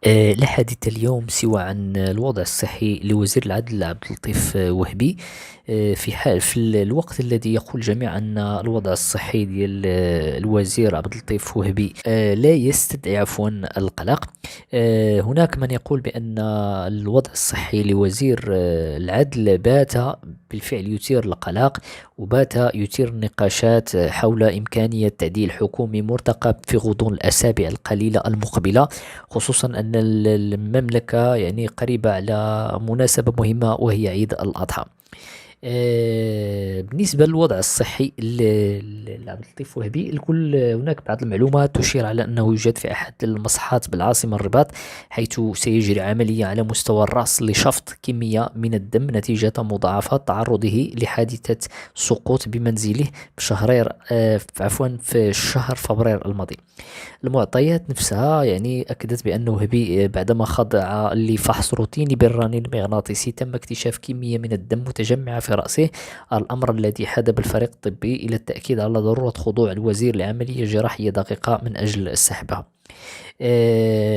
لا حديث اليوم سوى عن الوضع الصحي لوزير العدل عبد اللطيف وهبي. في حال في الوقت الذي يقول الجميع أن الوضع الصحي ديال الوزير عبد اللطيف وهبي لا يستدعي عفوا القلق. هناك من يقول بأن الوضع الصحي لوزير العدل بات بالفعل يثير القلق، وبات يثير النقاشات حول إمكانية تعديل حكومي مرتقب في غضون الأسابيع القليلة المقبلة، خصوصا أن المملكة يعني قريبة على مناسبة مهمة وهي عيد الأضحى. بالنسبة للوضع الصحي لعبد اللطيف وهبي، الكل هناك بعض المعلومات تشير على أنه يوجد في أحد المصحات بالعاصمة الرباط، حيث سيجري عملية على مستوى الرأس لشفط كمية من الدم نتيجة مضاعفات تعرضه لحادثة سقوط بمنزله بشهرير في شهر فبراير الماضي. المعطيات نفسها يعني أكدت بأن وهبي بعدما خضع لفحص روتيني بالرنين المغناطيسي تم اكتشاف كمية من الدم متجمعة في رأسه، الأمر الذي حاد بالفريق الطبي إلى التأكيد على ضرورة خضوع الوزير لعملية جراحية دقيقة من أجل سحبها.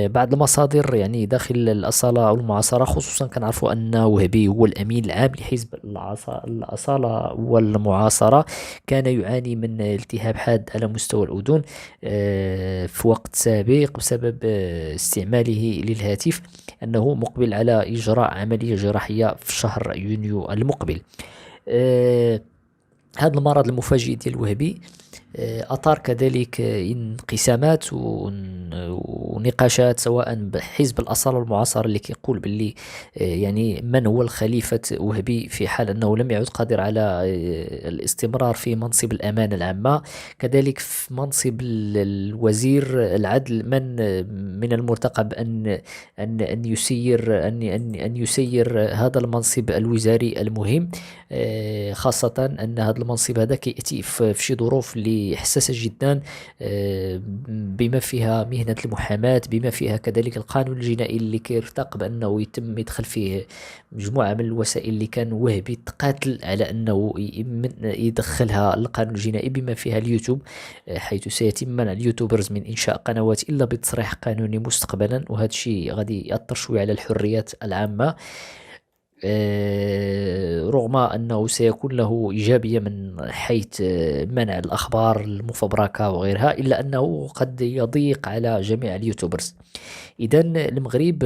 بعض المصادر يعني داخل الأصالة أو المعاصرة خصوصا كنعرفوا أن وهبي هو الأمين العام لحزب الأصالة والمعاصرة، كان يعاني من التهاب حاد على مستوى الأذن في وقت سابق بسبب استعماله للهاتف، أنه مقبل على إجراء عملية جراحية في شهر يونيو المقبل. آه، هذا المرض المفاجئ ديال الوهبي أثار كذلك انقسامات ونقاشات سواء بحزب الأصالة المعاصر اللي كيقول باللي يعني من هو الخليفة وهبي في حال أنه لم يعد قادر على الاستمرار في منصب الأمانة العامة، كذلك في منصب الوزير العدل من المرتقب أن يسير أن يسير هذا المنصب الوزاري المهم، خاصة أن هذا المنصب هذا كيأتي في شي ظروف اللي حساسة جدا، بما فيها مهنة المحاماة، بما فيها كذلك القانون الجنائي اللي كيرتقب أنه يتم يدخل فيه مجموعة من الوسائل اللي كان وهبي تقاتل على أنه يدخلها القانون الجنائي، بما فيها اليوتيوب، حيث سيتم منع اليوتيوبرز من إنشاء قنوات إلا بتصريح قانوني مستقبلا، وهذا الشيء غادي يأثر شوي على الحريات العامة. رغم أنه سيكون له إيجابية من حيث منع الأخبار المفبركة وغيرها، إلا أنه قد يضيق على جميع اليوتيوبرز. إذا المغرب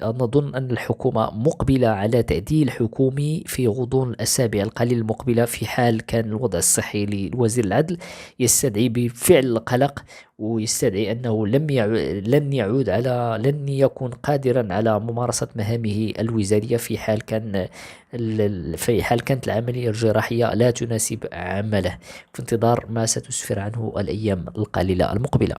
نظن أن الحكومة مقبلة على تعديل حكومي في غضون الأسابيع القليلة المقبلة، في حال كان الوضع الصحي لوزير العدل يستدعي بالفعل القلق، ويستدعي أنه لن يكون قادرا على ممارسة مهامه الوزارية في حال كانت العملية الجراحية لا تناسب عمله، في انتظار ما ستسفر عنه الأيام القليلة المقبلة.